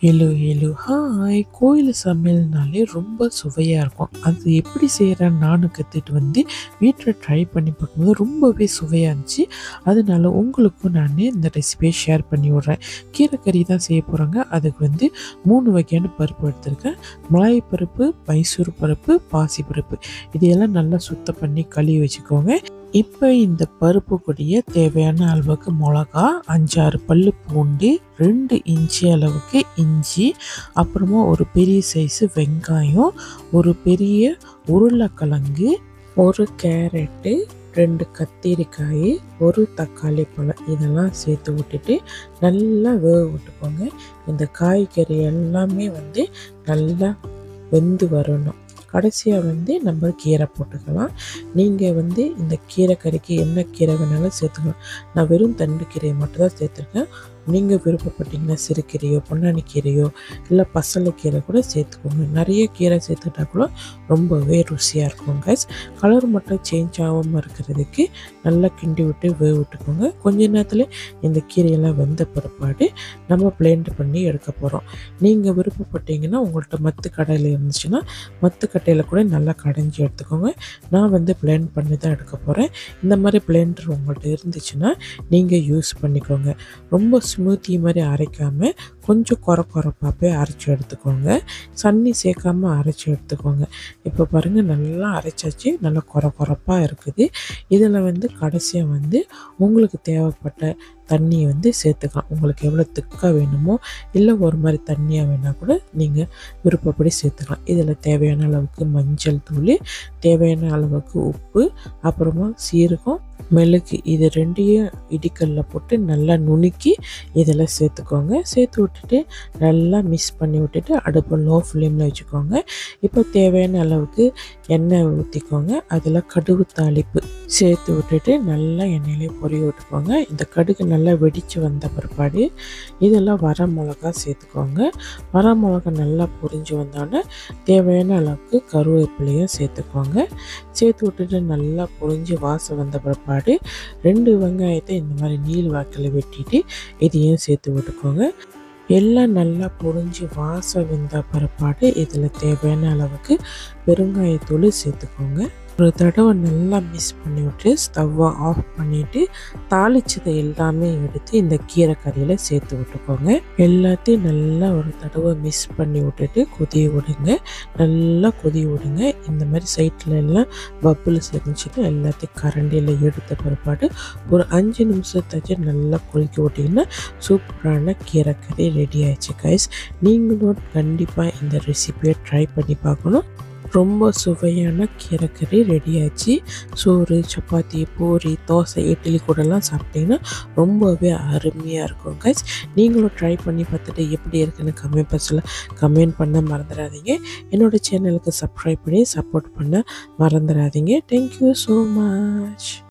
Hello hello hi. கோயில் சமையல்னாலே ரொம்ப சுவையாக இருக்கும். அது எப்படி செய்கிறேன்னு நானும் கற்றுட்டு வந்து வீட்டில் ட்ரை பண்ணி பார்க்கும்போது ரொம்பவே சுவையாக இருந்துச்சு. அதனால உங்களுக்கும் நான் இந்த ரெசிபியை ஷேர் பண்ணி விட்றேன். கீரைக்கறி தான் செய்ய போகிறோங்க. அதுக்கு வந்து 3 வகையான பருப்பு எடுத்திருக்கேன். மலாய் பருப்பு, மைசூர் பருப்பு, பாசி பருப்பு. இதையெல்லாம் நல்லா சுத்தம் பண்ணி கழுவி வச்சுக்கோங்க. இப்போ இந்த பருப்பு கூடயே தேவையான அளவுக்கு மிளகா, 5-6 பல்லு பூண்டு, 2 இன்ச்சு அளவுக்கு இஞ்சி, அப்புறமா ஒரு பெரிய சைஸு வெங்காயம், ஒரு பெரிய உருளைக்கிழங்கு, ஒரு கேரட்டு, 2 கத்திரிக்காய், ஒரு தக்காளி பழம் இதெல்லாம் சேர்த்து விட்டுட்டு நல்லா வேக விட்டுக்கோங்க. இந்த காய்கறி எல்லாமே வந்து நல்லா வெந்து வரணும். கடைசியாக வந்து நம்ம கீரை போட்டுக்கலாம். நீங்கள் வந்து இந்த கீரை கறிக்கு என்ன கீரை வேணாலும் சேர்த்துக்கலாம். நான் வெறும் தண்டு கீரையை மட்டும் தான் சேர்த்துருக்கேன். நீங்கள் விருப்பப்பட்டீங்கன்னா சிறுகீரையோ, பொன்னானி கீரையோ, இல்லை பசலைக்கீரை கூட சேர்த்துக்கோங்க. நிறைய கீரை சேர்த்துட்டா கூட ரொம்பவே ருசியாக இருக்கும் கைஸ். கலர் மட்டும் சேஞ்ச் ஆகாமல் இருக்கிறதுக்கு நல்லா கிண்டி விட்டு வேக விட்டுக்கோங்க. கொஞ்ச நேரத்தில் இந்த கீரையெல்லாம் வெந்த பிற்பாடு நம்ம பிளெண்ட் பண்ணி எடுக்க போகிறோம். நீங்கள் விருப்பப்பட்டீங்கன்னா உங்கள்கிட்ட மத்து கடையில் இருந்துச்சுன்னா மத்து கட்டையில் கூட நல்லா கடைஞ்சி எடுத்துக்கோங்க. நான் வந்து பிளெண்ட் பண்ணி தான் எடுக்க போகிறேன். இந்த மாதிரி பிளெண்டர் உங்கள்கிட்ட இருந்துச்சுன்னா நீங்கள் யூஸ் பண்ணிக்கோங்க. ரொம்ப ஸ்மூத்தி மாதிரி அரைக்காமல் கொஞ்சம் கொரப்பாகவே அரைச்சி எடுத்துக்கோங்க. தண்ணி சேர்க்காமல் அரைச்சி எடுத்துக்கோங்க. இப்போ பாருங்கள் நல்லா அரைச்சாச்சு. நல்லா கொரப்பாக இருக்குது. இதில் வந்து கடைசியாக வந்து உங்களுக்கு தேவைப்பட்ட தண்ணியை வந்து சேர்த்துக்கலாம். உங்களுக்கு எவ்வளோ திக்காக வேணுமோ இல்லை ஒரு மாதிரி தண்ணியாக வேணால் கூட நீங்கள் விருப்பப்படி சேர்த்துக்கலாம். இதில் தேவையான அளவுக்கு மஞ்சள் தூள், தேவையான அளவுக்கு உப்பு, அப்புறமா சீரகம், மிளகு இது 2யும் இடிக்கல்ல போட்டு நல்லா நுணுக்கி இதில் சேர்த்துக்கோங்க. சேர்த்து விட்டுட்டு நல்லா மிக்ஸ் பண்ணி விட்டுட்டு அடுப்பு லோ ஃப்ளேமில் வச்சுக்கோங்க. இப்போ தேவையான அளவுக்கு எண்ணெய் ஊற்றிக்கோங்க. அதில் கடுகு தாளிப்பு சேர்த்து விட்டுட்டு நல்லா எண்ணெயிலே பொரிய விட்டுக்கோங்க. இந்த கடுகு நல்லா வெடித்து வந்த பிற்பாடு இதெல்லாம் வர மிளகா சேர்த்துக்கோங்க. வர மிளகா நல்லா பொரிஞ்சு வந்தோடனே தேவையான அளவுக்கு கருவேப்பிலையும் சேர்த்துக்கோங்க. சேர்த்து விட்டுட்டு நல்லா பொரிஞ்சு வாசம் வந்த பிற்பாடு 2 வெங்காயத்தை இந்த மாதிரி நீள் வாக்கில் வெட்டிட்டு இதையும் சேர்த்து விட்டுக்கோங்க. எல்லாம் நல்லா பொரிஞ்சு வாசம் வந்த பிற்பாடு இதில் தேவையான அளவுக்கு பெருங்காயத்தூள் சேர்த்துக்கோங்க. ஒரு தடவை நல்லா மிக்ஸ் பண்ணி விட்டு ஸ்டவ்வை ஆஃப் பண்ணிவிட்டு தாளிச்சதை எல்லாமே எடுத்து இந்த கீரை கறியில் சேர்த்து விட்டுக்கோங்க. எல்லாத்தையும் நல்லா ஒரு தடவை மிக்ஸ் பண்ணி விட்டுட்டு கொதி விடுங்க. நல்லா கொதி விடுங்க. இந்த மாதிரி சைட்டில் எல்லாம் பப்புள்ஸ் இருந்துச்சுன்னா எல்லாத்தையும் கரண்டியில் எடுத்த பிற்பாடு ஒரு 5 நிமிஷத்தாச்சு நல்லா கொதிக்க விட்டிங்கன்னா சூப்பரான கீரை கறி ரெடி ஆயிடுச்சு கைஸ். நீங்களும் கண்டிப்பாக இந்த ரெசிபியை ட்ரை பண்ணி பார்க்கணும். ரொம்ப சுவையான கீரைக்கறி ரெடி ஆச்சு. சோறு, சப்பாத்தி, பூரி, தோசை, இட்லி கூடலாம் சாப்பிட்டிங்கன்னா ரொம்பவே அருமையாக இருக்கும் கைஸ். நீங்களும் ட்ரை பண்ணி பார்த்துட்டு எப்படி இருக்குன்னு கமெண்ட் பாக்ஸில் கமெண்ட் பண்ண மறந்துடாதீங்க. என்னோடய சேனலுக்கு சப்ஸ்கிரைப் பண்ணி சப்போர்ட் பண்ண மறந்துடாதீங்க. Thank you so much.